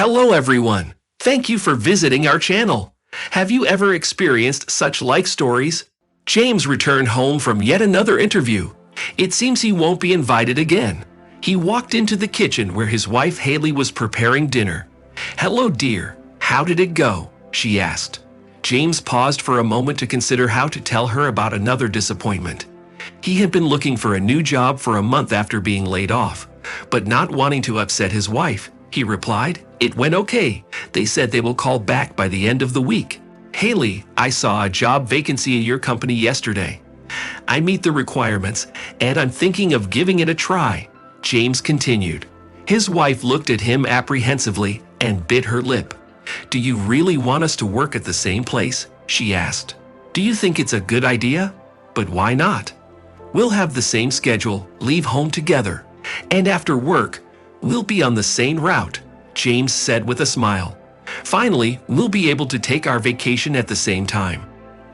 Hello everyone! Thank you for visiting our channel. Have you ever experienced such like stories? James returned home from yet another interview. It seems he won't be invited again. He walked into the kitchen where his wife Haley was preparing dinner. "Hello dear, how did it go?" she asked. James paused for a moment to consider how to tell her about another disappointment. He had been looking for a new job for a month after being laid off, but not wanting to upset his wife, he replied, "It went okay. They said they will call back by the end of the week. Haley, I saw a job vacancy in your company yesterday. I meet the requirements, and I'm thinking of giving it a try," James continued. His wife looked at him apprehensively and bit her lip. "Do you really want us to work at the same place?" she asked. "Do you think it's a good idea? But why not? We'll have the same schedule, leave home together, and after work, we'll be on the same route," James said with a smile. "Finally, we'll be able to take our vacation at the same time."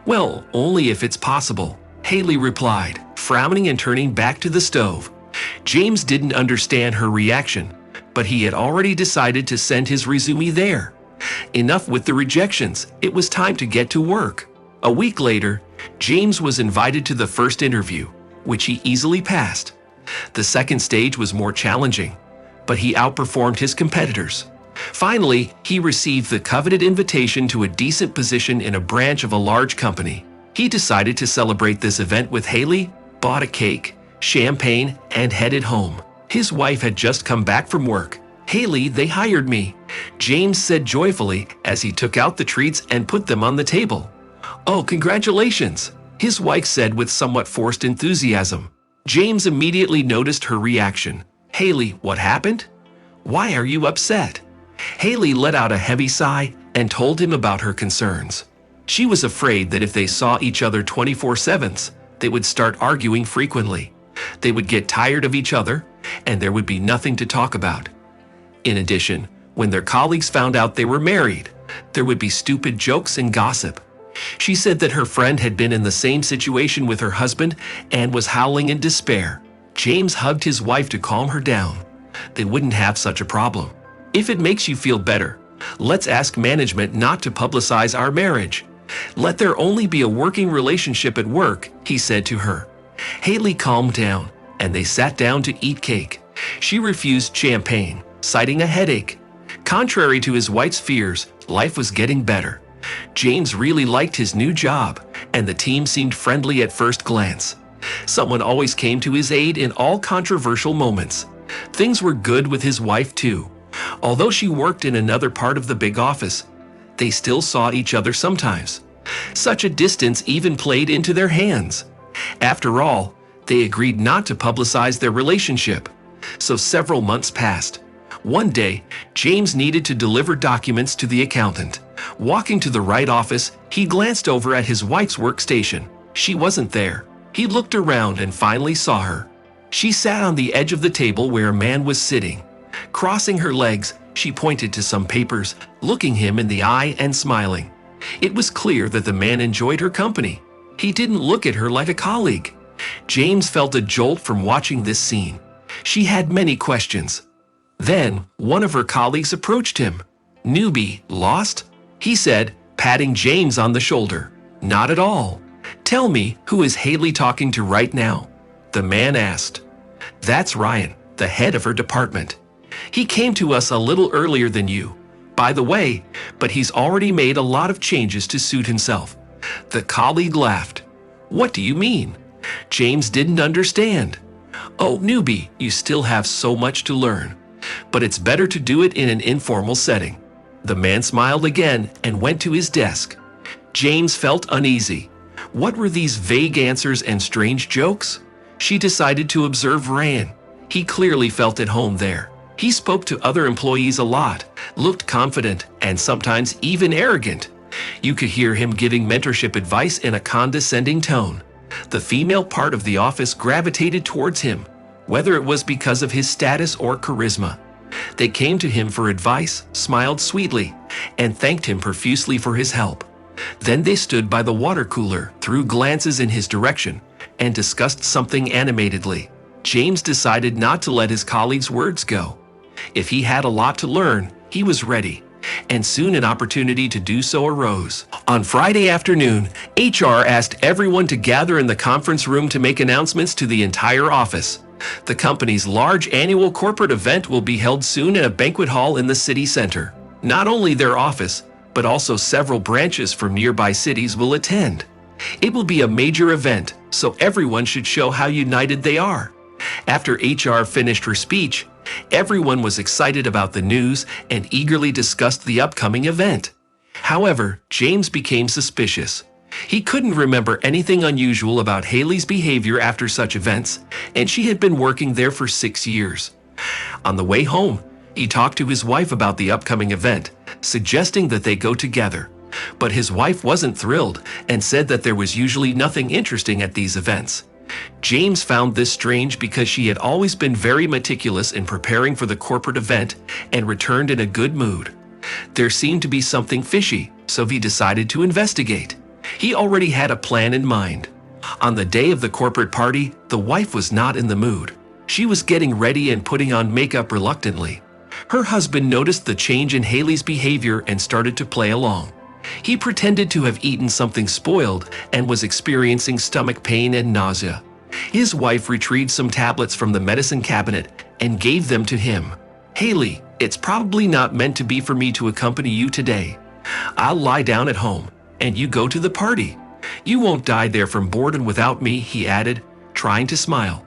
"Well, only if it's possible," Haley replied, frowning and turning back to the stove. James didn't understand her reaction, but he had already decided to send his resume there. Enough with the rejections, it was time to get to work. A week later, James was invited to the first interview, which he easily passed. The second stage was more challenging, but he outperformed his competitors. Finally, he received the coveted invitation to a decent position in a branch of a large company. He decided to celebrate this event with Haley, bought a cake, champagne, and headed home. His wife had just come back from work. "Haley, they hired me," James said joyfully as he took out the treats and put them on the table. "Oh, congratulations," his wife said with somewhat forced enthusiasm. James immediately noticed her reaction. "Haley, what happened? Why are you upset?" Haley let out a heavy sigh and told him about her concerns. She was afraid that if they saw each other 24/7, they would start arguing frequently. They would get tired of each other, and there would be nothing to talk about. In addition, when their colleagues found out they were married, there would be stupid jokes and gossip. She said that her friend had been in the same situation with her husband and was howling in despair. James hugged his wife to calm her down. They wouldn't have such a problem. "If it makes you feel better, let's ask management not to publicize our marriage. Let there only be a working relationship at work," he said to her. Haley calmed down, and they sat down to eat cake. She refused champagne, citing a headache. Contrary to his wife's fears, life was getting better. James really liked his new job, and the team seemed friendly at first glance. Someone always came to his aid in all controversial moments. Things were good with his wife too. Although she worked in another part of the big office, they still saw each other sometimes. Such a distance even played into their hands. After all, they agreed not to publicize their relationship. So several months passed. One day, James needed to deliver documents to the accountant. Walking to the right office, he glanced over at his wife's workstation. She wasn't there. He looked around and finally saw her. She sat on the edge of the table where a man was sitting. Crossing her legs, she pointed to some papers, looking him in the eye and smiling. It was clear that the man enjoyed her company. He didn't look at her like a colleague. James felt a jolt from watching this scene. She had many questions. Then, one of her colleagues approached him. "Newbie, lost?" he said, patting James on the shoulder. "Not at all. Tell me, who is Haley talking to right now?" the man asked. "That's Ryan, the head of her department. He came to us a little earlier than you, by the way, but he's already made a lot of changes to suit himself." The colleague laughed. "What do you mean?" James didn't understand. "Oh, newbie, you still have so much to learn. But it's better to do it in an informal setting." The man smiled again and went to his desk. James felt uneasy. What were these vague answers and strange jokes? She decided to observe Ryan. He clearly felt at home there. He spoke to other employees a lot, looked confident, and sometimes even arrogant. You could hear him giving mentorship advice in a condescending tone. The female part of the office gravitated towards him, whether it was because of his status or charisma. They came to him for advice, smiled sweetly, and thanked him profusely for his help. Then they stood by the water cooler, threw glances in his direction, and discussed something animatedly. James decided not to let his colleagues' words go. If he had a lot to learn, He was ready, and soon an opportunity to do so arose. On Friday afternoon, HR asked everyone to gather in the conference room to make announcements to the entire office. The company's large annual corporate event will be held soon in a banquet hall in the city center. Not only their office, but also several branches from nearby cities will attend. It will be a major event, so everyone should show how united they are. After HR finished her speech, everyone was excited about the news and eagerly discussed the upcoming event. However, James became suspicious. He couldn't remember anything unusual about Haley's behavior after such events, and she had been working there for 6 years. On the way home, he talked to his wife about the upcoming event, suggesting that they go together. But his wife wasn't thrilled and said that there was usually nothing interesting at these events. James found this strange because she had always been very meticulous in preparing for the corporate event and returned in a good mood. There seemed to be something fishy, so he decided to investigate. He already had a plan in mind. On the day of the corporate party, the wife was not in the mood. She was getting ready and putting on makeup reluctantly. Her husband noticed the change in Haley's behavior and started to play along. He pretended to have eaten something spoiled and was experiencing stomach pain and nausea. His wife retrieved some tablets from the medicine cabinet and gave them to him. "Haley, it's probably not meant to be for me to accompany you today. I'll lie down at home, and you go to the party. You won't die there from boredom without me," he added, trying to smile.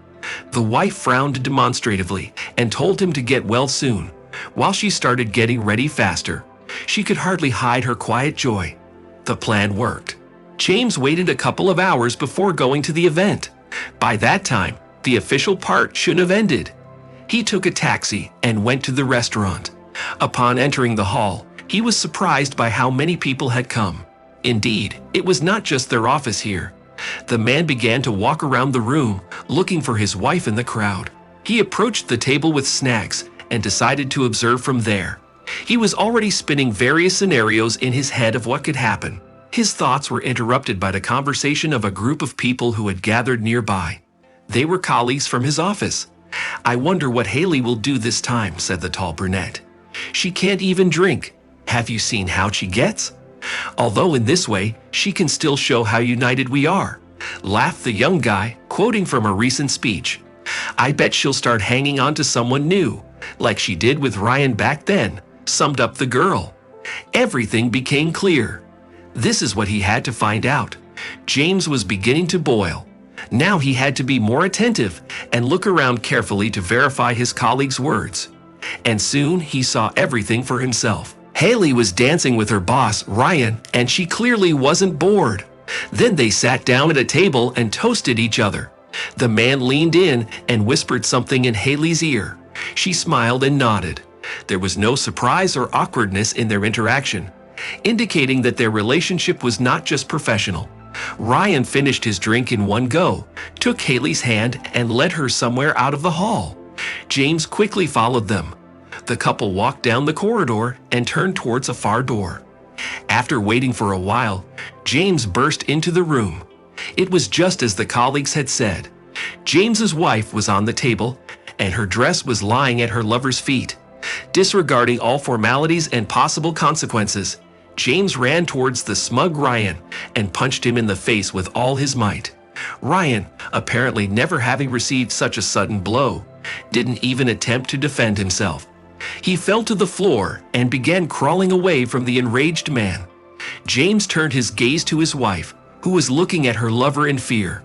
The wife frowned demonstratively and told him to get well soon, while she started getting ready faster. She could hardly hide her quiet joy. The plan worked. James waited a couple of hours before going to the event. By that time, the official part should have ended. He took a taxi and went to the restaurant. Upon entering the hall, he was surprised by how many people had come. Indeed, it was not just their office here. The man began to walk around the room, looking for his wife in the crowd. He approached the table with snacks and decided to observe from there. He was already spinning various scenarios in his head of what could happen. His thoughts were interrupted by the conversation of a group of people who had gathered nearby. They were colleagues from his office. "I wonder what Haley will do this time," said the tall brunette. "She can't even drink. Have you seen how she gets? Although in this way, she can still show how united we are," laughed the young guy, quoting from a recent speech. "I bet she'll start hanging on to someone new, like she did with Ryan back then," summed up the girl. Everything became clear. This is what he had to find out. James was beginning to boil. Now he had to be more attentive and look around carefully to verify his colleague's words. And soon he saw everything for himself. Haley was dancing with her boss, Ryan, and she clearly wasn't bored. Then they sat down at a table and toasted each other. The man leaned in and whispered something in Haley's ear. She smiled and nodded. There was no surprise or awkwardness in their interaction, indicating that their relationship was not just professional. Ryan finished his drink in one go, took Haley's hand, and led her somewhere out of the hall. James quickly followed them. The couple walked down the corridor and turned towards a far door. After waiting for a while, James burst into the room. It was just as the colleagues had said. James's wife was on the table, and her dress was lying at her lover's feet. Disregarding all formalities and possible consequences, James ran towards the smug Ryan and punched him in the face with all his might. Ryan, apparently never having received such a sudden blow, didn't even attempt to defend himself. He fell to the floor and began crawling away from the enraged man. James turned his gaze to his wife, who was looking at her lover in fear.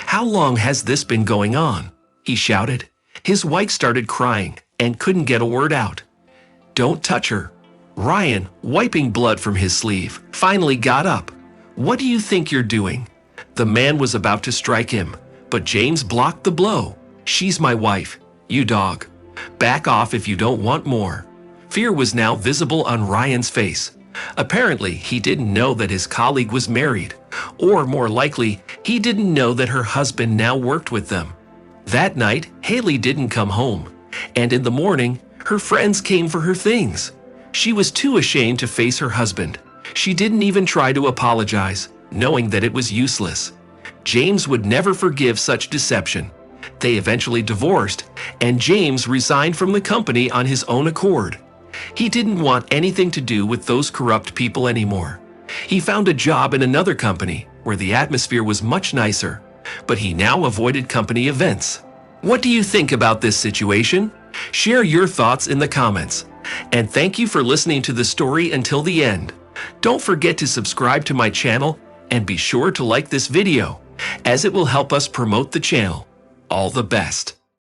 "How long has this been going on?" he shouted. His wife started crying and couldn't get a word out. "Don't touch her." Ryan, wiping blood from his sleeve, finally got up. "What do you think you're doing?" The man was about to strike him, but James blocked the blow. "She's my wife, you dog. Back off if you don't want more." Fear was now visible on Ryan's face. Apparently, he didn't know that his colleague was married, or more likely, he didn't know that her husband now worked with them. That night, Haley didn't come home, and in the morning, her friends came for her things. She was too ashamed to face her husband. She didn't even try to apologize, knowing that it was useless. James would never forgive such deception. They eventually divorced, and James resigned from the company on his own accord. He didn't want anything to do with those corrupt people anymore. He found a job in another company where the atmosphere was much nicer, but he now avoided company events. What do you think about this situation? Share your thoughts in the comments. And thank you for listening to the story until the end. Don't forget to subscribe to my channel and be sure to like this video, as it will help us promote the channel. All the best.